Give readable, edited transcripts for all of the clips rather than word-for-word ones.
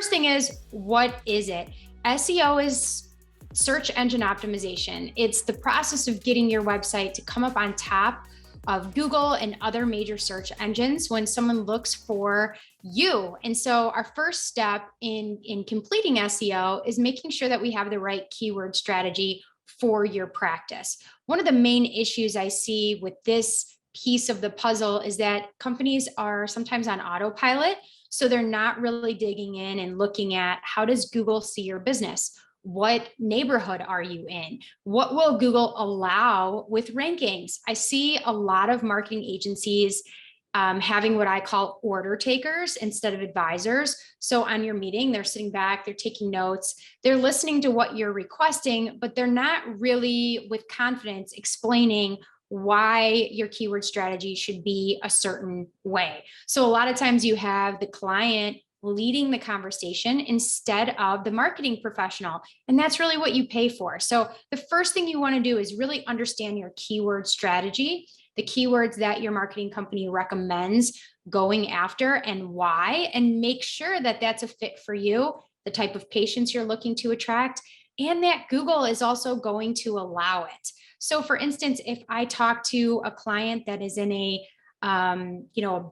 First thing is, what is it? SEO is search engine optimization. It's the process of getting your website to come up on top of Google and other major search engines when someone looks for you. And so our first step in completing SEO is making sure that we have the right keyword strategy for your practice. One of the main issues I see with this piece of the puzzle is that companies are sometimes on autopilot. So they're not really digging in and looking at, how does Google see your business? What neighborhood are you in? What will Google allow with rankings? I see a lot of marketing agencies having what I call order takers instead of advisors. So on your meeting, they're sitting back, they're taking notes, they're listening to what you're requesting, but they're not really with confidence explaining why your keyword strategy should be a certain way. So a lot of times you have the client leading the conversation instead of the marketing professional. And that's really what you pay for. So the first thing you want to do is really understand your keyword strategy, the keywords that your marketing company recommends going after and why, and make sure that that's a fit for you, the type of patients you're looking to attract, and that Google is also going to allow it. So for instance, if I talk to a client that is in a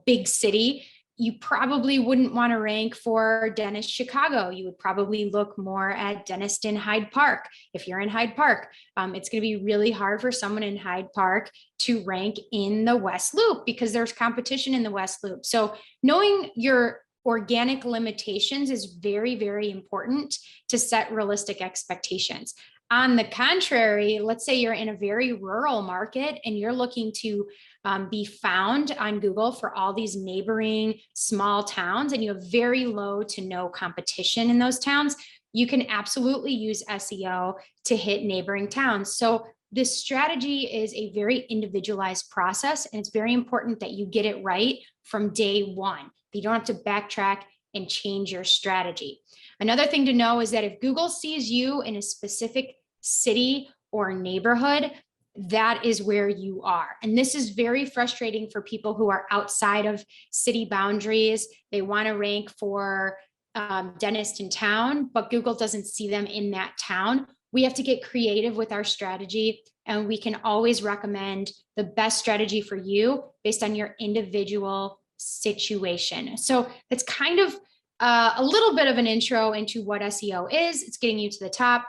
big city, you probably wouldn't want to rank for Dentist Chicago. You would probably look more at Dentist in Hyde Park. If you're in Hyde Park, it's going to be really hard for someone in Hyde Park to rank in the West Loop because there's competition in the West Loop. So knowing your organic limitations is very, very important to set realistic expectations. On the contrary, let's say you're in a very rural market and you're looking to be found on Google for all these neighboring small towns, and you have very low to no competition in those towns, you can absolutely use SEO to hit neighboring towns. So this strategy is a very individualized process, and it's very important that you get it right from day one. You don't have to backtrack and change your strategy. Another thing to know is that if Google sees you in a specific city or neighborhood, that is where you are. And this is very frustrating for people who are outside of city boundaries. They want to rank for dentist in town, but Google doesn't see them in that town. We have to get creative with our strategy, and we can always recommend the best strategy for you based on your individual situation. So it's kind of a little bit of an intro into what SEO is. It's getting you to the top.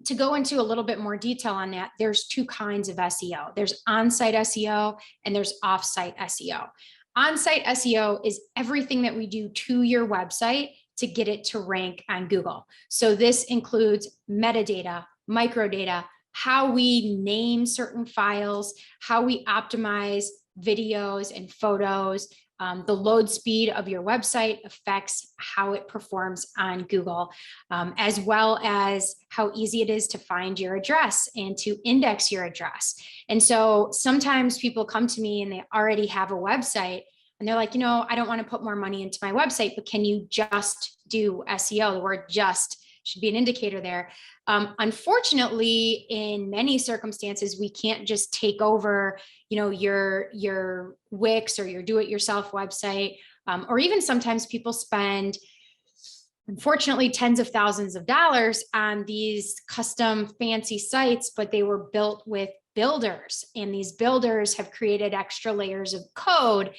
To go into a little bit more detail on that, there's two kinds of SEO. There's on-site SEO and there's off-site SEO. On-site SEO is everything that we do to your website to get it to rank on Google. So this includes metadata, microdata, how we name certain files, how we optimize videos and photos. The load speed of your website affects how it performs on Google, as well as how easy it is to find your address and to index your address. And so sometimes people come to me and they already have a website and they're like, I don't want to put more money into my website, but can you just do SEO? The word just should be an indicator there. Unfortunately, in many circumstances, we can't just take over, your Wix or your do-it-yourself website, or even sometimes people spend, unfortunately, tens of thousands of dollars on these custom fancy sites, but they were built with builders, and these builders have created extra layers of code.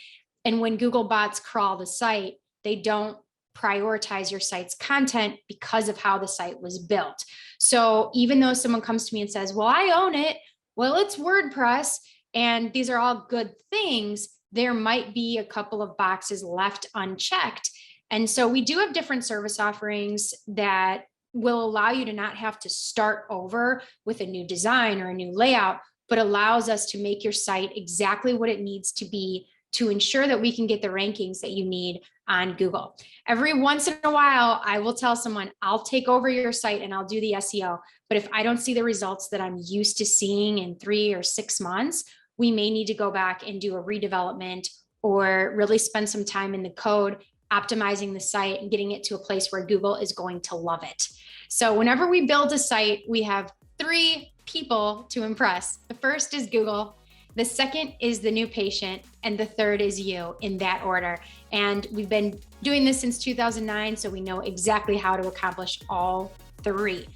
And when Google bots crawl the site, they don't prioritize your site's content because of how the site was built. So even though someone comes to me and says, well, I own it, well, it's WordPress, and these are all good things, there might be a couple of boxes left unchecked. And so we do have different service offerings that will allow you to not have to start over with a new design or a new layout, but allows us to make your site exactly what it needs to be to ensure that we can get the rankings that you need on Google. Every once in a while, I will tell someone, I'll take over your site and I'll do the SEO. But if I don't see the results that I'm used to seeing in 3 or 6 months, we may need to go back and do a redevelopment or really spend some time in the code, optimizing the site and getting it to a place where Google is going to love it. So whenever we build a site, we have 3 people to impress. The first is Google. The second is the new patient, and the third is you, in that order. And we've been doing this since 2009, so we know exactly how to accomplish all three.